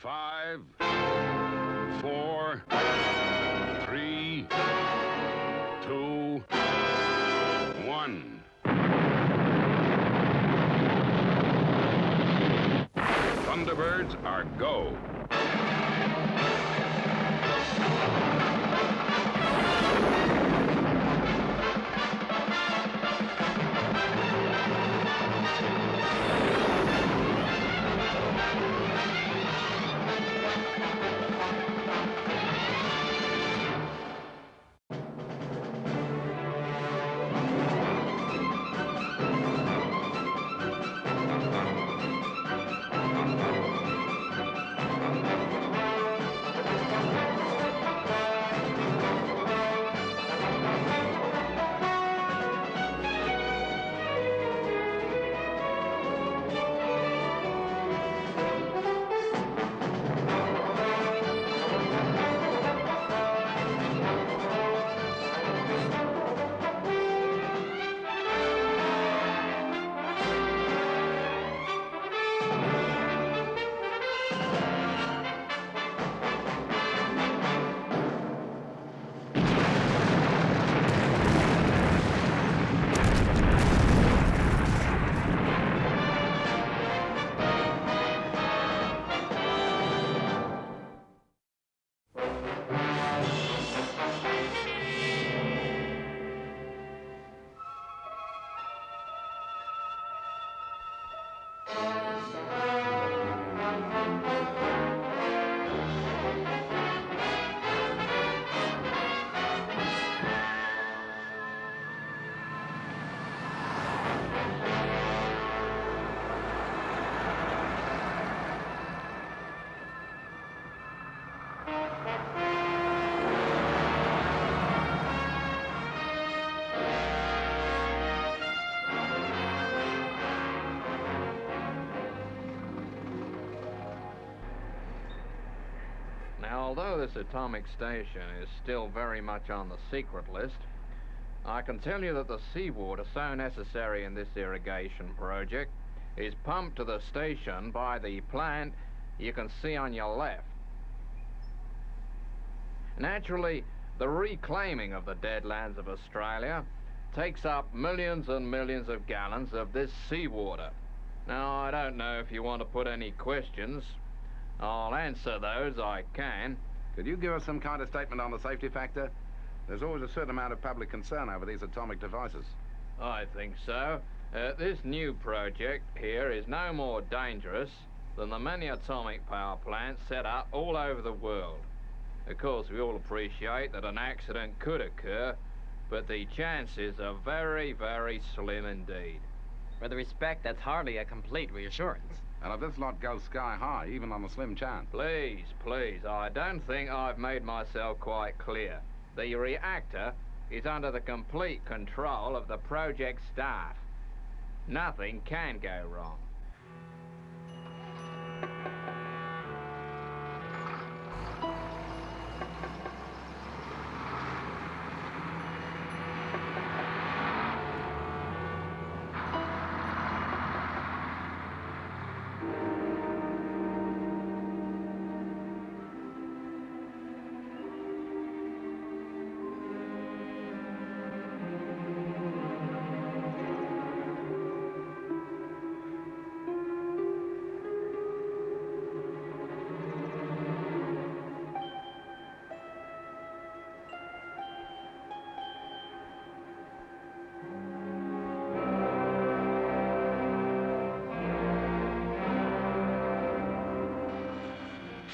5, 4, 3, 2, 1. Thunderbirds are go. Now, although this atomic station is still very much on the secret list, I can tell you that the seawater so necessary in this irrigation project is pumped to the station by the plant you can see on your left. Naturally, the reclaiming of the deadlands of Australia takes up millions and millions of gallons of this seawater. Now, I don't know if you want to put any questions. I'll answer those I can. Could you give us some kind of statement on the safety factor? There's always a certain amount of public concern over these atomic devices. I think so. This new project here is no more dangerous than the many atomic power plants set up all over the world. Of course, we all appreciate that an accident could occur, but the chances are very, very slim indeed. With respect, that's hardly a complete reassurance. And if this lot goes sky high, even on a slim chance. Please, please, I don't think I've made myself quite clear. The reactor is under the complete control of the project staff. Nothing can go wrong.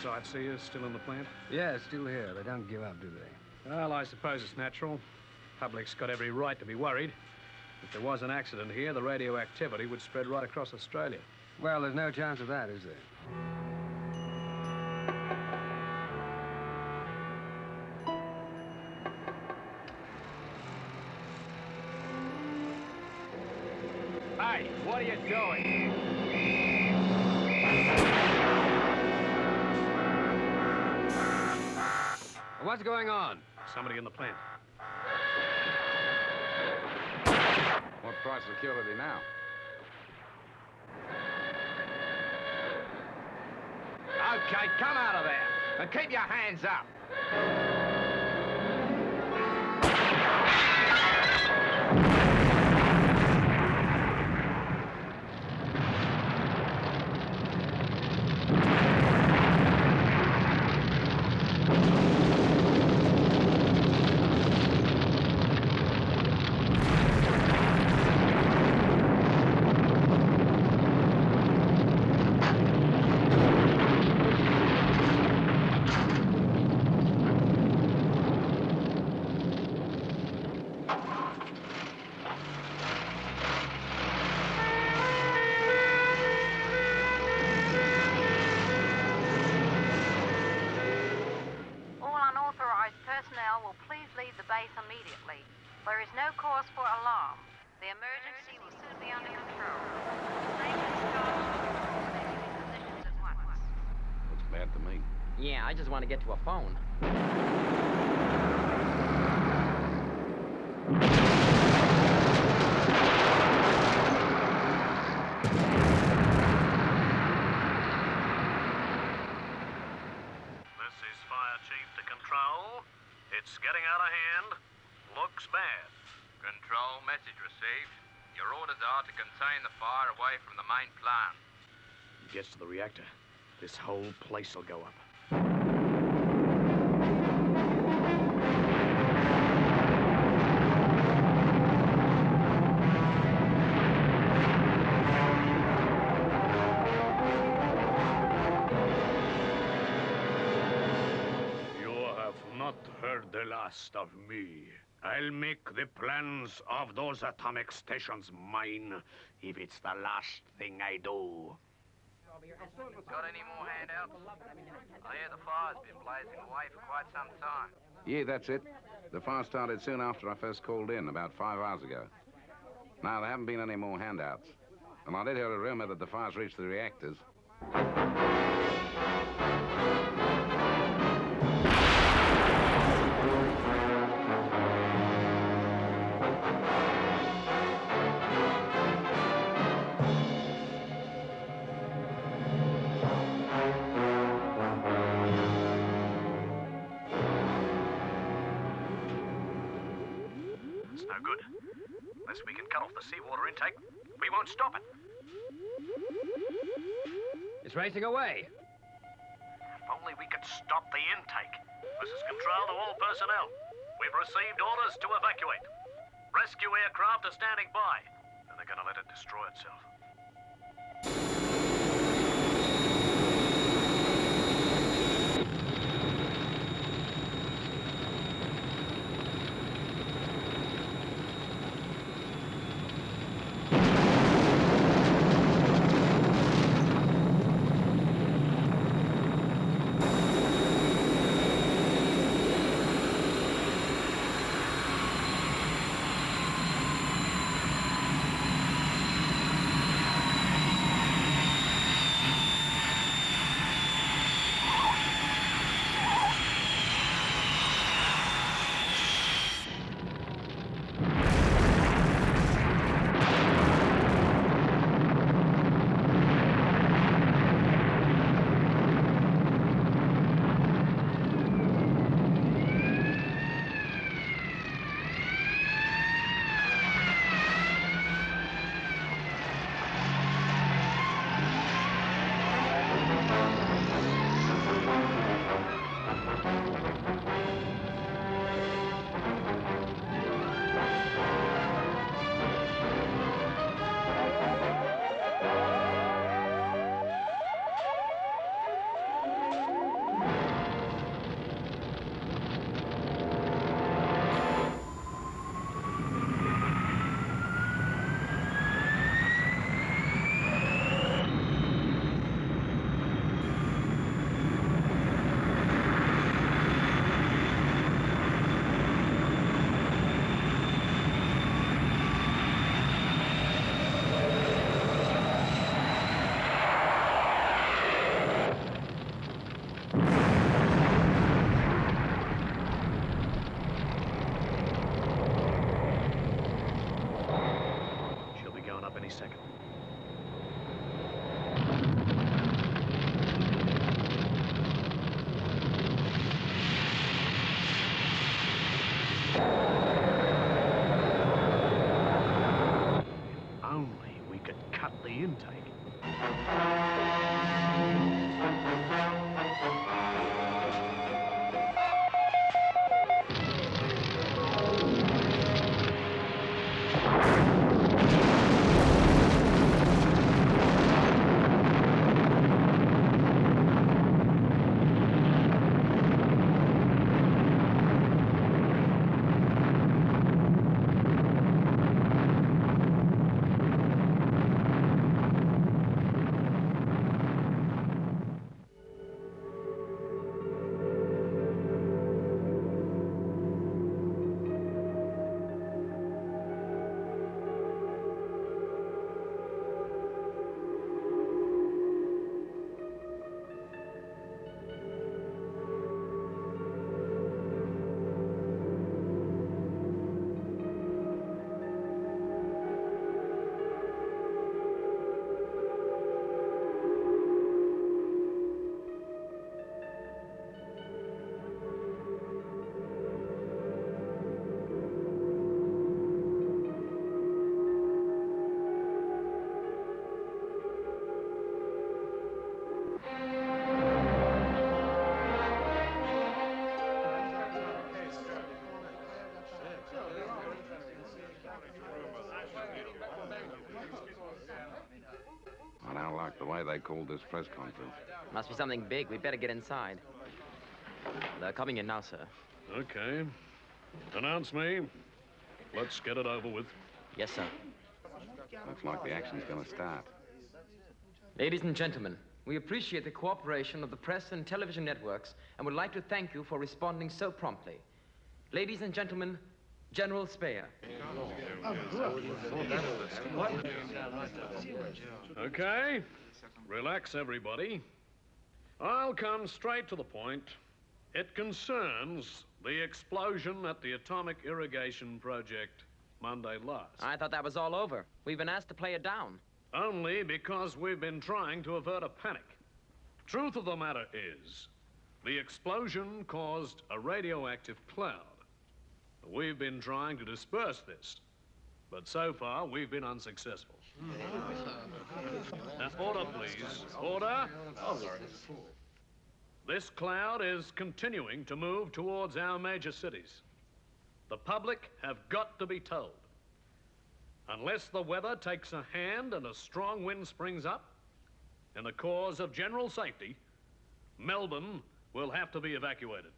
Sightseers still in the plant? Yeah, still here. They don't give up, do they? Well, I suppose it's natural. Public's got every right to be worried. If there was an accident here, the radioactivity would spread right across Australia. Well, there's no chance of that, is there? Hey, what are you doing? What's going on? Somebody in the plant. What price security now? How Okay, come out of there. And keep your hands up. personnel will please leave the base immediately. There is no cause for alarm. The emergency will soon be under control. Safety staff will be in positions at once. Looks bad to me. Yeah, I just want to get to a phone. This is Fire Chief to Control. It's getting out of hand. Looks bad. Control, message received. Your orders are to contain the fire away from the main plant. Gets to the reactor. This whole place will go up. You have not heard the last of me. I'll make the plans of those atomic stations mine, if it's the last thing I do. Got any more handouts? I hear the fire's been blazing away for quite some time. Yeah, that's it. The fire started soon after I first called in, about 5 hours ago. Now, there haven't been any more handouts. And I did hear a rumor that the fire's reached the reactors. It's no good. Unless we can cut off the seawater intake, we won't stop it. It's racing away. If only we could stop the intake. This is Control to all personnel. We've received orders to evacuate. Rescue aircraft are standing by, and they're going to let it destroy itself. called this press conference. Must be something big. We'd better get inside. They're coming in now, sir. Okay. Announce me. Let's get it over with. Yes, sir. Looks like the action's going to start. Ladies and gentlemen, we appreciate the cooperation of the press and television networks and would like to thank you for responding so promptly. Ladies and gentlemen, General Speyer. Okay. Relax, everybody. I'll come straight to the point. It concerns the explosion at the atomic irrigation project Monday last. I thought that was all over. We've been asked to play it down. Only because we've been trying to avert a panic. Truth of the matter is, the explosion caused a radioactive cloud. We've been trying to disperse this, but so far we've been unsuccessful. Now, order, please. Order. This cloud is continuing to move towards our major cities. The public have got to be told. Unless the weather takes a hand and a strong wind springs up, in the cause of general safety, Melbourne will have to be evacuated.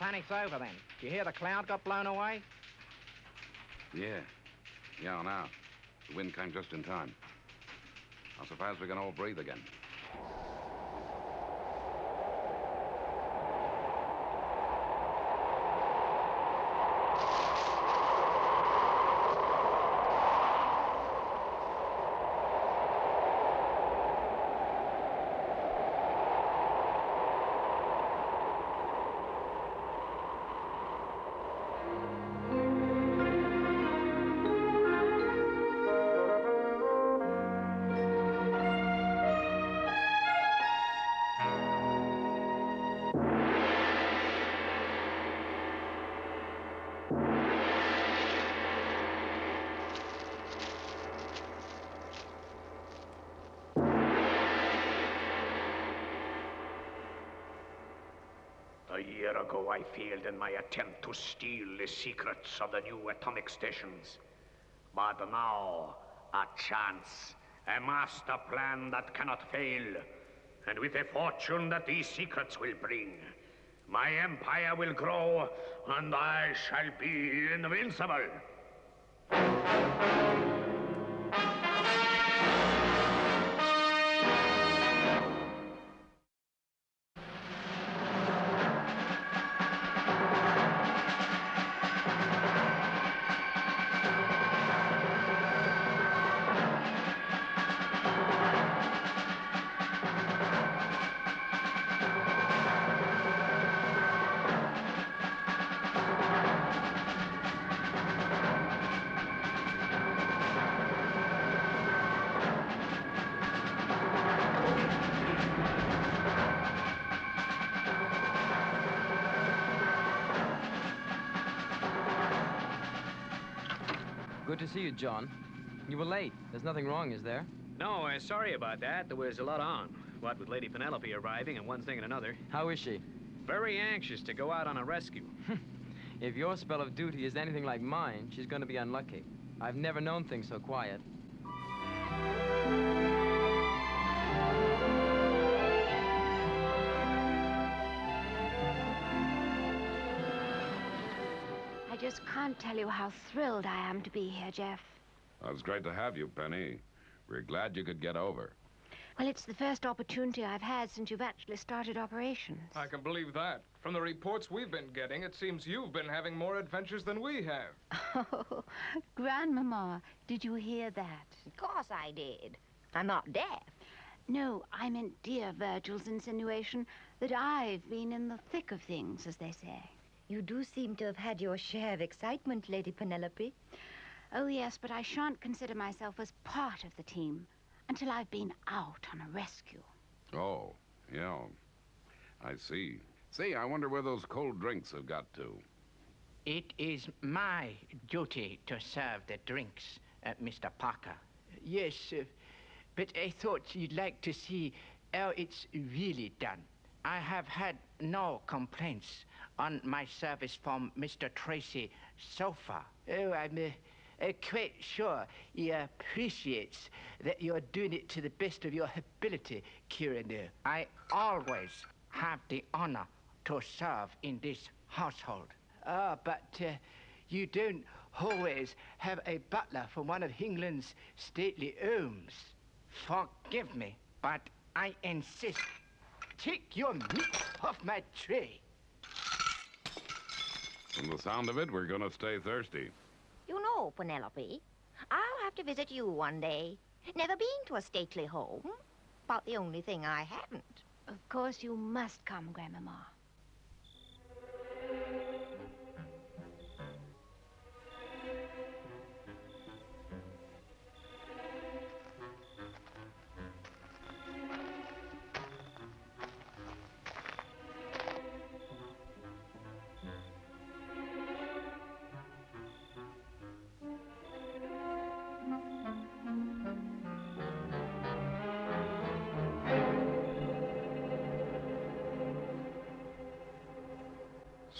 Panic's over then. Did you hear the cloud got blown away? Yeah, I know. The wind came just in time. I suppose we can all breathe again. year ago I failed in my attempt to steal the secrets of the new atomic stations. But now, a chance, a master plan that cannot fail, and with the fortune that these secrets will bring, my empire will grow, and I shall be invincible. Good to see you, John. You were late. There's nothing wrong, is there? No, sorry about that. There was a lot on. What with Lady Penelope arriving and one thing and another. How is she? Very anxious to go out on a rescue. If your spell of duty is anything like mine, she's going to be unlucky. I've never known things so quiet. I just can't tell you how thrilled I am to be here, Jeff. Well, it's great to have you, Penny. We're glad you could get over. Well, it's the first opportunity I've had since you've actually started operations. I can believe that. From the reports we've been getting, it seems you've been having more adventures than we have. Oh, Grandmama, did you hear that? Of course I did. I'm not deaf. No, I meant dear Virgil's insinuation that I've been in the thick of things, as they say. You do seem to have had your share of excitement, Lady Penelope. Oh, yes, but I shan't consider myself as part of the team until I've been out on a rescue. Oh, yeah. I see. See, I wonder where those cold drinks have got to. It is my duty to serve the drinks, Mr. Parker. Yes, but I thought you'd like to see how it's really done. I have had no complaints on my service from Mr. Tracy so far. Oh, I'm quite sure he appreciates that you're doing it to the best of your ability, Kieran. I always have the honor to serve in this household. But you don't always have a butler from one of England's stately homes. Forgive me, but I insist. Take your meat off my tray. From the sound of it, we're going to stay thirsty. You know, Penelope, I'll have to visit you one day. Never been to a stately home. About the only thing I haven't. Of course, you must come, Grandmama.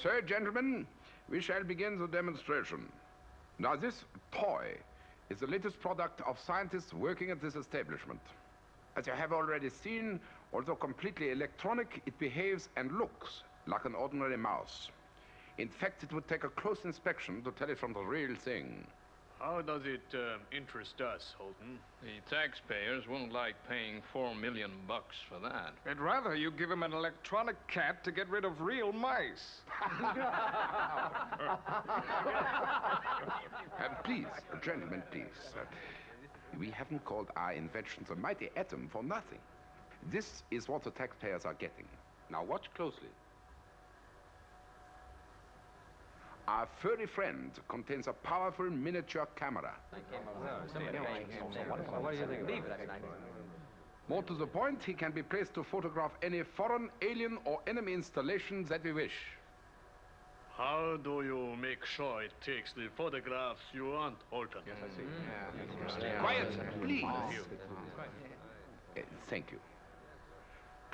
So, gentlemen, we shall begin the demonstration. Now, this toy is the latest product of scientists working at this establishment. As you have already seen, although completely electronic, it behaves and looks like an ordinary mouse. In fact, it would take a close inspection to tell it from the real thing. How does it interest us, Holton? The taxpayers won't like paying $4 million for that. I'd rather you give him an electronic cat to get rid of real mice. Please, gentlemen, please. We haven't called our invention the mighty atom for nothing. This is what the taxpayers are getting. Now, watch closely. Our furry friend contains a powerful miniature camera. More to the point, he can be placed to photograph any foreign, alien, or enemy installations that we wish. How do you make sure it takes the photographs you want, Holton? Yes, I see. Quiet, please. Thank you.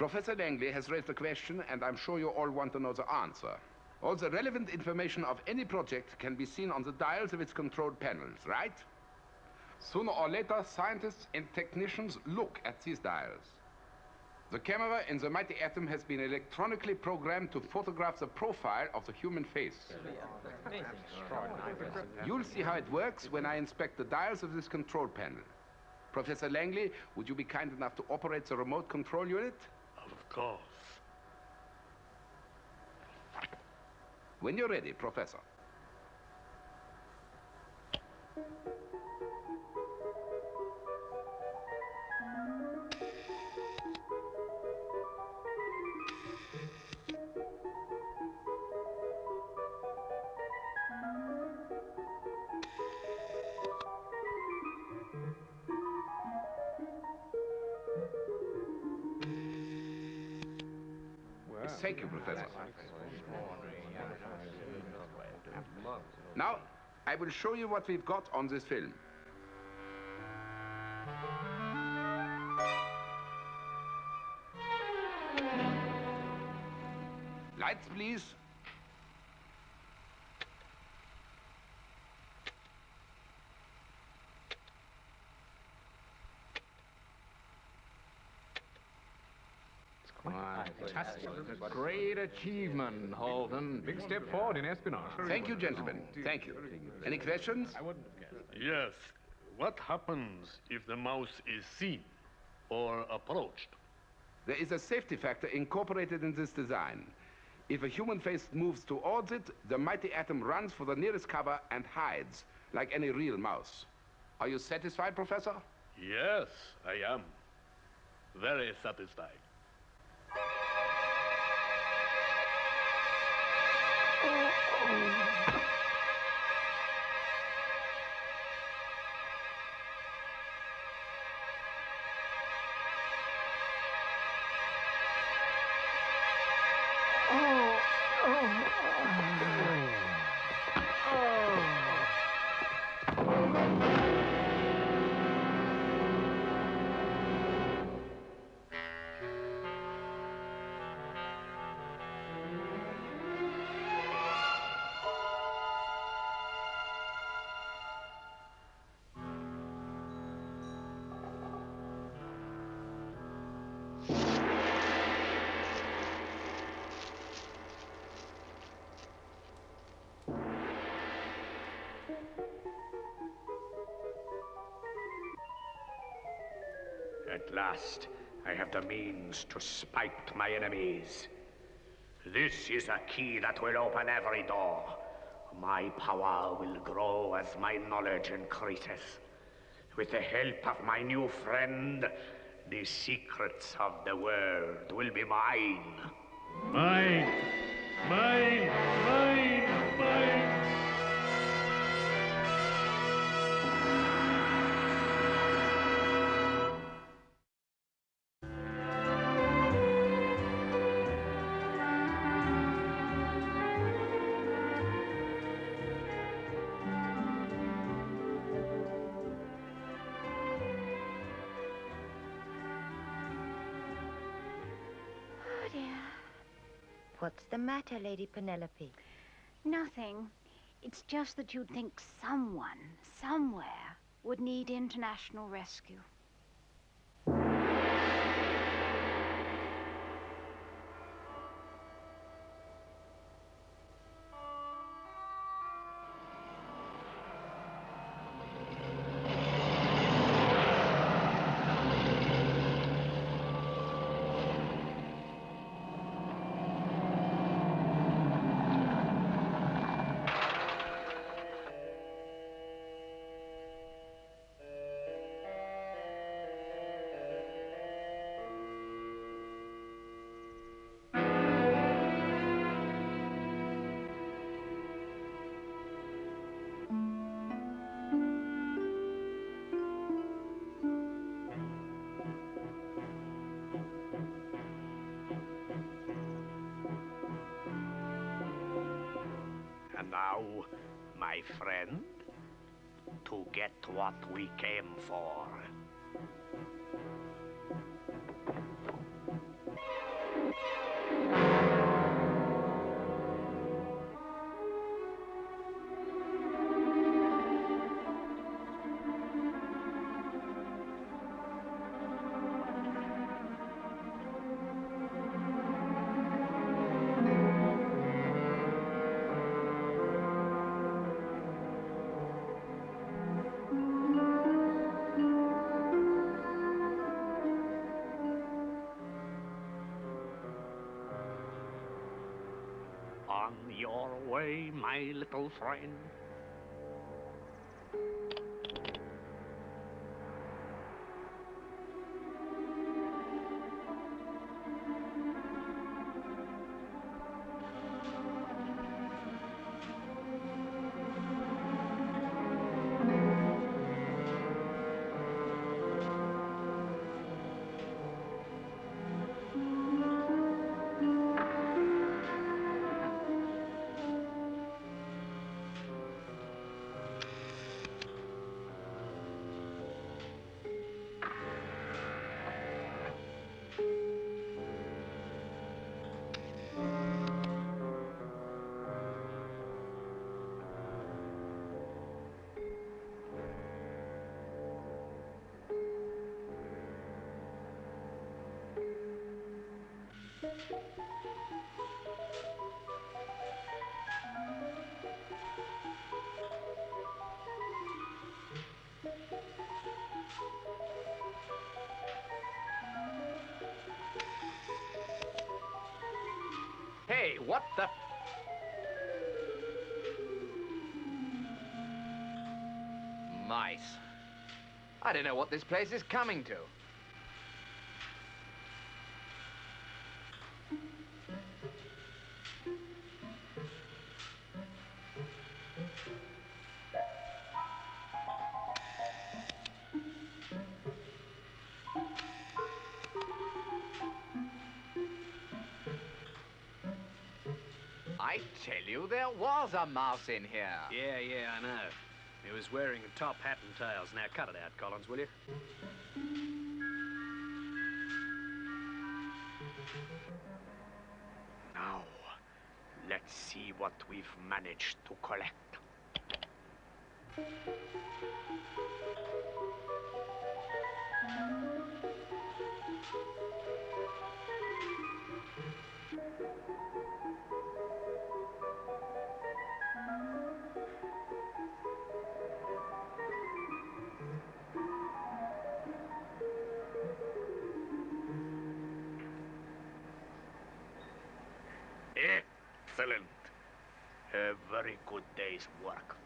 Professor Langley has raised a question, and I'm sure you all want to know the answer. All the relevant information of any project can be seen on the dials of its control panels, right? Sooner or later, scientists and technicians look at these dials. The camera in the mighty atom has been electronically programmed to photograph the profile of the human face. You'll see how it works when I inspect the dials of this control panel. Professor Langley, would you be kind enough to operate the remote control unit? Of course. When you're ready, Professor. Thank you, Professor. Now, I will show you what we've got on this film. Lights, please. Great achievement, Holden. Big step forward in espionage. Thank you, gentlemen. Thank you. Any questions? Yes. What happens if the mouse is seen or approached? There is a safety factor incorporated in this design. If a human face moves towards it, the mighty atom runs for the nearest cover and hides, like any real mouse. Are you satisfied, Professor? Yes, I am. Very satisfied. At last, I have the means to spite my enemies. This is a key that will open every door. My power will grow as my knowledge increases. With the help of my new friend, the secrets of the world will be mine. Mine! Mine! Mine! Mine! Oh, dear. What's the matter, Lady Penelope? Nothing. It's just that you'd think someone, somewhere, would need international rescue. And now, my friend, to get what we came for. way, my little friend. Hey, what the... Mice. I don't know what this place is coming to. I tell you, there was a mouse in here. Yeah, I know. He was wearing a top hat and tails. Now cut it out, Collins, will you? Now, let's see what we've managed to collect. Excellent. A very good day's work.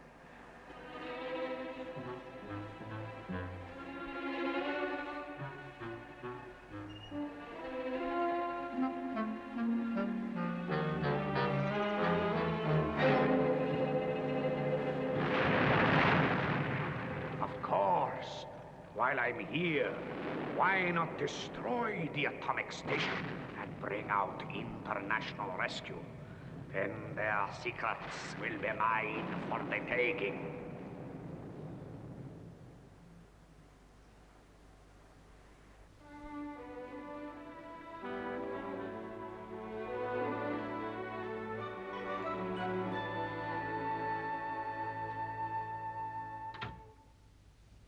Of course. While I'm here, why not destroy the atomic station and bring out international rescue? Then their secrets will be mine for the taking.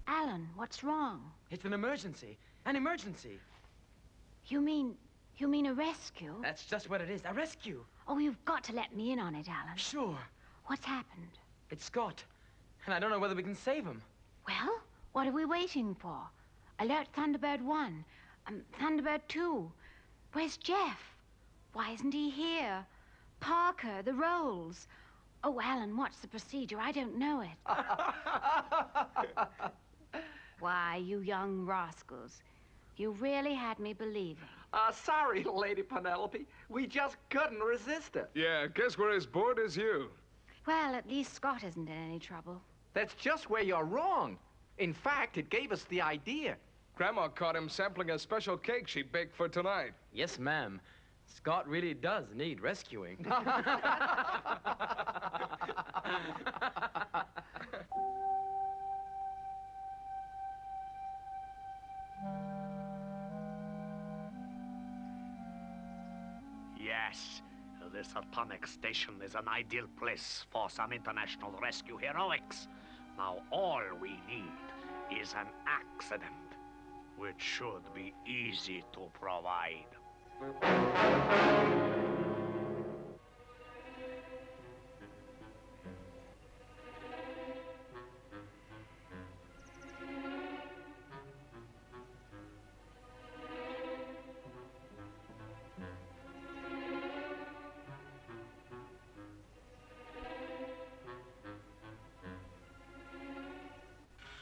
Alan, what's wrong? It's an emergency. An emergency. You mean a rescue? That's just what it is. A rescue. Oh, you've got to let me in on it, Alan. Sure. What's happened? It's Scott. And I don't know whether we can save him. Well, what are we waiting for? Alert Thunderbird 1. Thunderbird 2. Where's Jeff? Why isn't he here? Parker, the rolls. Oh, Alan, what's the procedure? I don't know it. Why, you young rascals. You really had me believing. Sorry, Lady Penelope. We just couldn't resist it. Yeah, guess we're as bored as you. Well, at least Scott isn't in any trouble. That's just where you're wrong. In fact, it gave us the idea. Grandma caught him sampling a special cake she baked for tonight. Yes, ma'am. Scott really does need rescuing. Yes, this atomic station is an ideal place for some international rescue heroics. Now all we need is an accident, which should be easy to provide.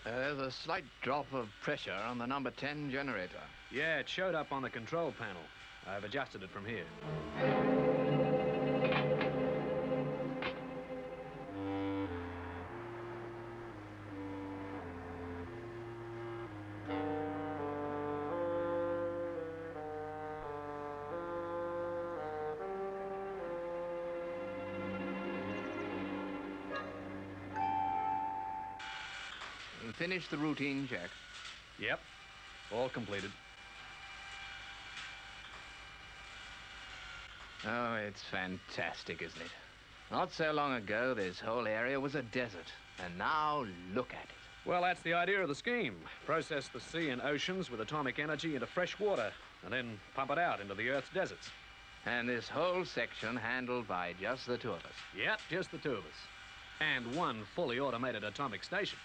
There's a slight drop of pressure on the number 10 generator. Yeah, it showed up on the control panel. I've adjusted it from here. Finish the routine check. Yep, all completed. Oh, it's fantastic, isn't it? Not so long ago, this whole area was a desert. And now, look at it. Well, that's the idea of the scheme. Process the sea and oceans with atomic energy into fresh water, and then pump it out into the Earth's deserts. And this whole section handled by just the two of us. Yep, just the two of us. And one fully automated atomic station.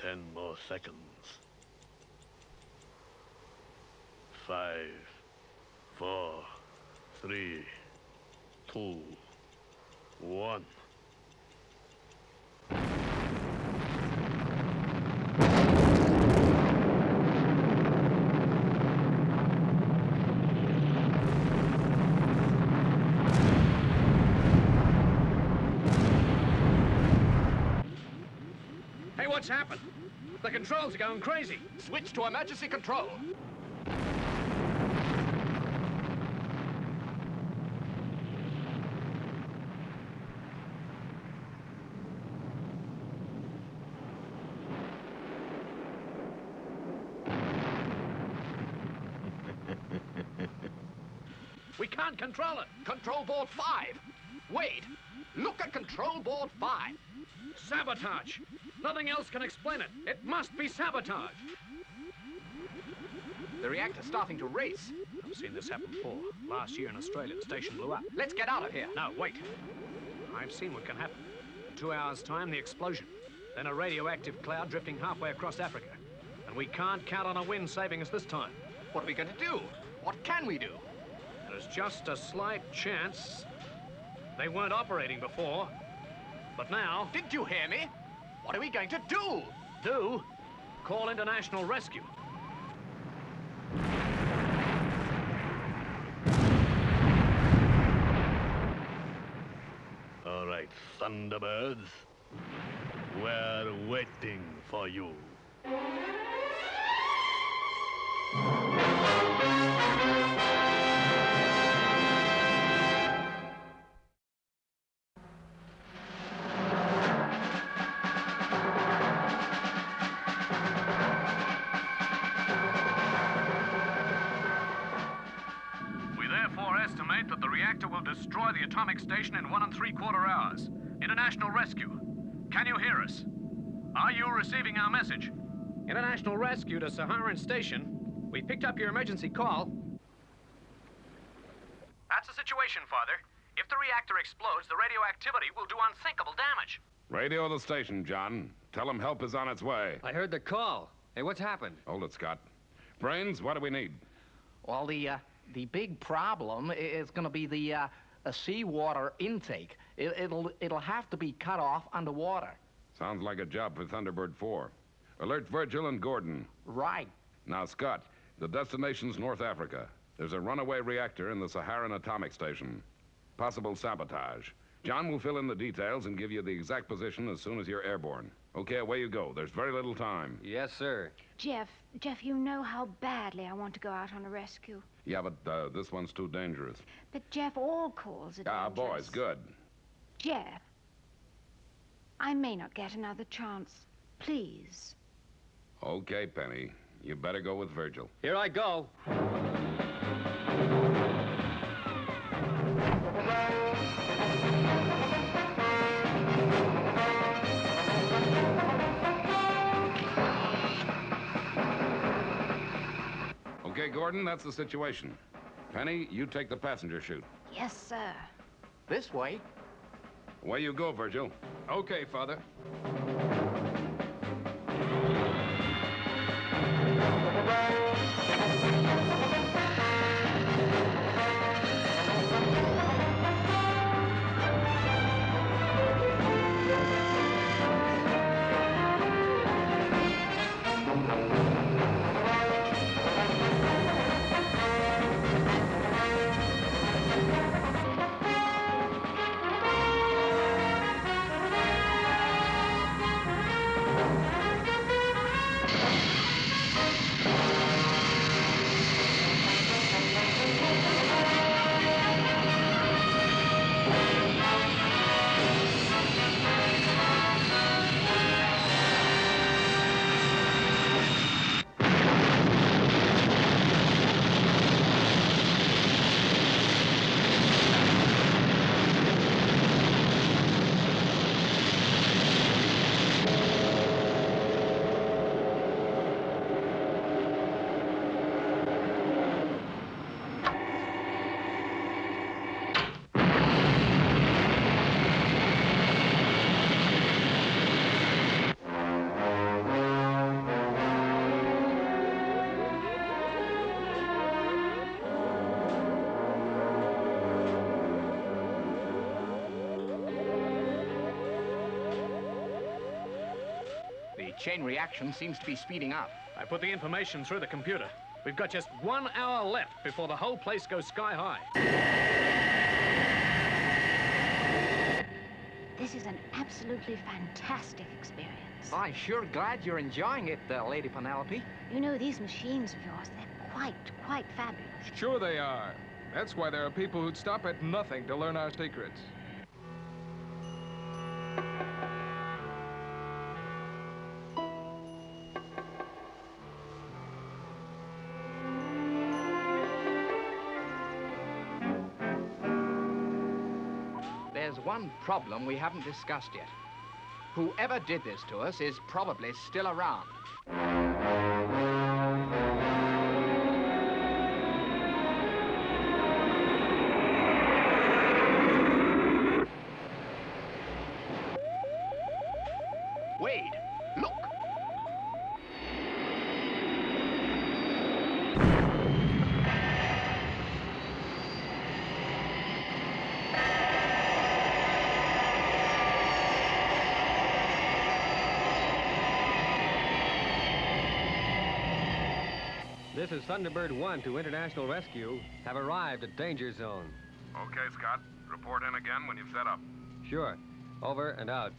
Ten more seconds. 5, 4, 3, 2, 1. Hey, what's happened? The controls are going crazy. Switch to emergency control. We can't control it. Control board 5. Wait. Look at control board 5. Sabotage. Nothing else can explain it. It must be sabotage. The reactor's starting to race. I've seen this happen before. Last year in Australia, the station blew up. Let's get out of here. No, wait. I've seen what can happen. In 2 hours' time, the explosion. Then a radioactive cloud drifting halfway across Africa. And we can't count on a wind saving us this time. What are we going to do? What can we do? There's just a slight chance. They weren't operating before. But now... Did you hear me? What are we going to do? Do? Call international rescue. All right, Thunderbirds. We're waiting for you. We therefore estimate that the reactor will destroy the atomic station in 1 3/4 hours. International rescue. Can you hear us? Are you receiving our message? International rescue to Saharan Station. We picked up your emergency call. That's the situation, Father. If the reactor explodes, the radioactivity will do unthinkable damage. Radio the station, John. Tell them help is on its way. I heard the call. Hey, what's happened? Hold it, Scott. Brains, what do we need? Well, the big problem is going to be the seawater intake. It'll have to be cut off underwater. Sounds like a job for Thunderbird 4. Alert Virgil and Gordon. Right. Now, Scott, the destination's North Africa. There's a runaway reactor in the Saharan atomic station. Possible sabotage. John will fill in the details and give you the exact position as soon as you're airborne. Okay, away you go. There's very little time. Yes, sir. Jeff, you know how badly I want to go out on a rescue. Yeah, but this one's too dangerous. But, Jeff, all calls are Ah, dangerous. boys, good. Jeff, I may not get another chance. Please. Okay, Penny. You better go with Virgil. Here I go. Okay, Gordon, that's the situation. Penny, you take the passenger chute. Yes, sir. This way. Away you go, Virgil. Okay, Father. chain reaction seems to be speeding up. I put the information through the computer. We've got just 1 hour left before the whole place goes sky high. This is an absolutely fantastic experience. I'm sure glad you're enjoying it, Lady Penelope. You know, these machines of yours, they're quite fabulous. Sure they are. That's why there are people who'd stop at nothing to learn our secrets. There's one problem we haven't discussed yet. Whoever did this to us is probably still around. Wade, look! This is Thunderbird 1 to International Rescue. Have arrived at Danger Zone. Okay, Scott. Report in again when you've set up. Sure. Over and out.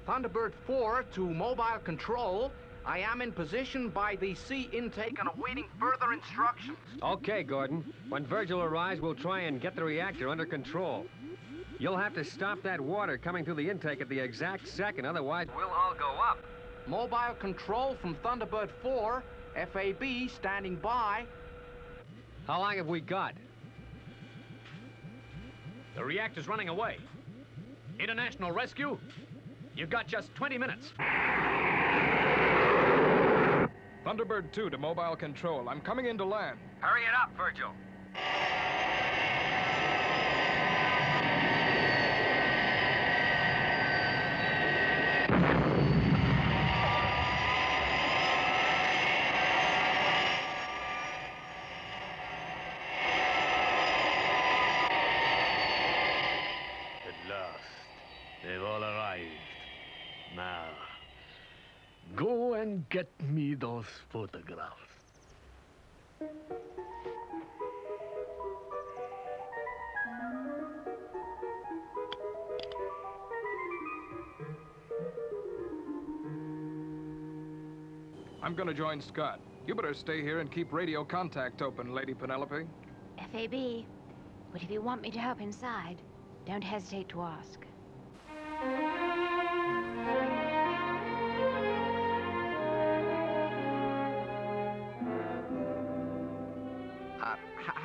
Thunderbird 4 to Mobile Control. I am in position by the sea intake and awaiting further instructions. Okay, Gordon. When Virgil arrives, we'll try and get the reactor under control. You'll have to stop that water coming through the intake at the exact second, otherwise we'll all go up. Mobile Control from Thunderbird 4. FAB standing by. How long have we got? The reactor's running away. International Rescue? You've got just 20 minutes. Thunderbird 2 to Mobile Control. I'm coming in to land. Hurry it up, Virgil. At last, they've all arrived. Now, go and get me those photographs. I'm gonna join Scott. You better stay here and keep radio contact open, Lady Penelope. FAB. But if you want me to help inside, don't hesitate to ask.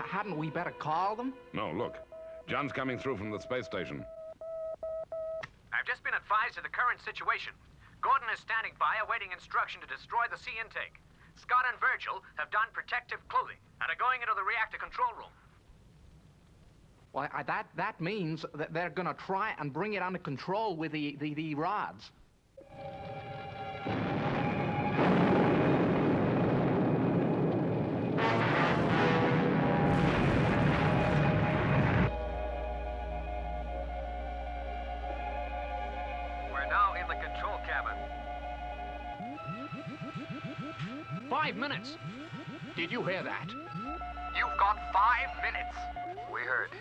Hadn't we better call them? No, look. John's coming through from the space station. I've just been advised of the current situation. Gordon is standing by, awaiting instruction to destroy the sea intake. Scott and Virgil have donned protective clothing and are going into the reactor control room. Well, that means that they're gonna try and bring it under control with the rods. We're now in the control cabin. 5 minutes. Did you hear that? You've got 5 minutes. We heard.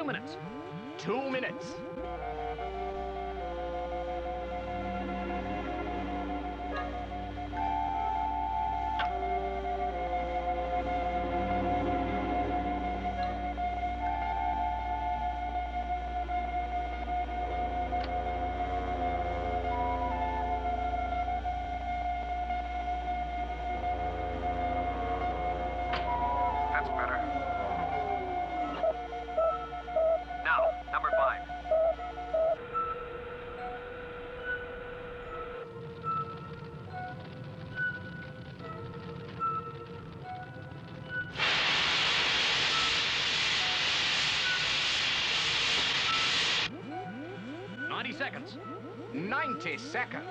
Minutes. 2 minutes. That's better. Now, number 5. Seconds. 90 seconds.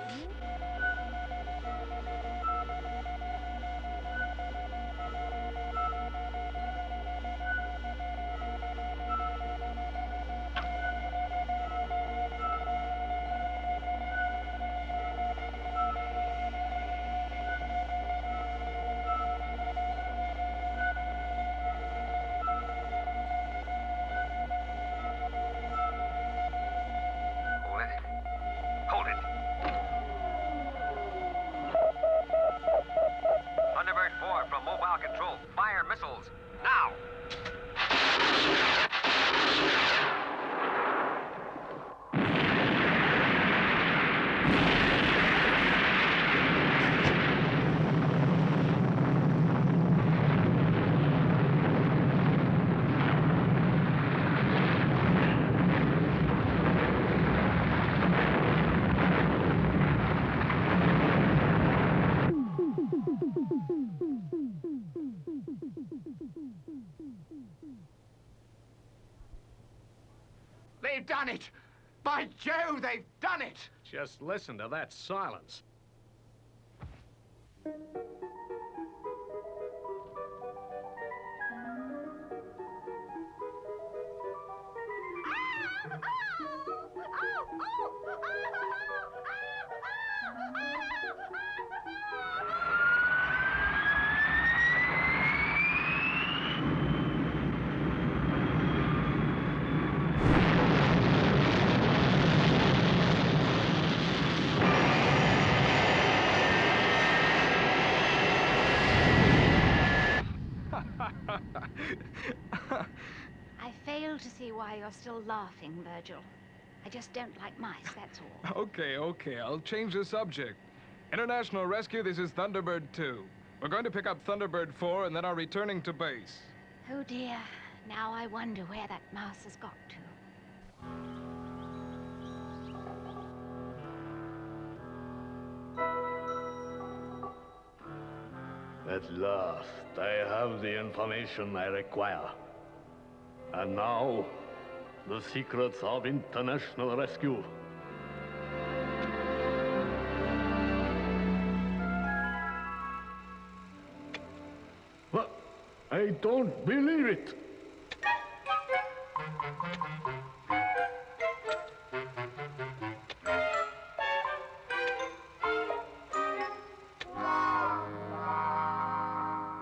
Hold it. Thunderbird 4 from mobile control. Fire missiles. Now! They've done it! By Jove, they've done it! Just listen to that silence. I fail to see why you're still laughing, Virgil. I just don't like mice, that's all. Okay, I'll change the subject. International Rescue, this is Thunderbird 2. We're going to pick up Thunderbird 4 and then are returning to base. Oh dear, now I wonder where that mouse has got to. At last, I have the information I require. And now, the secrets of international rescue. What? I don't believe it.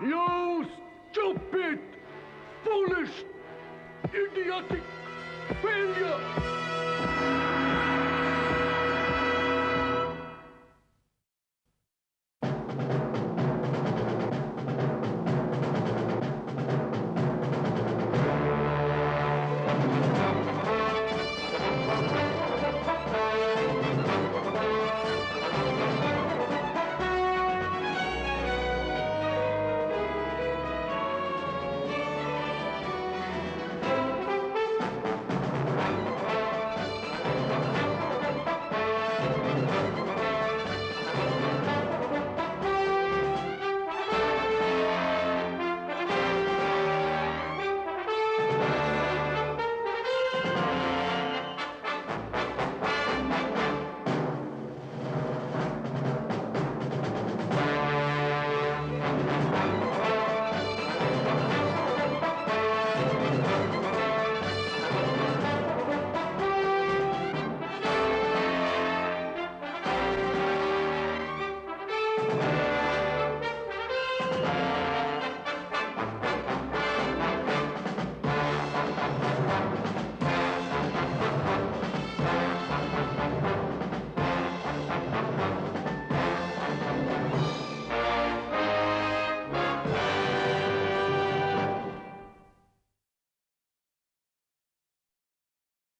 You stupid, foolish, idiotic failure!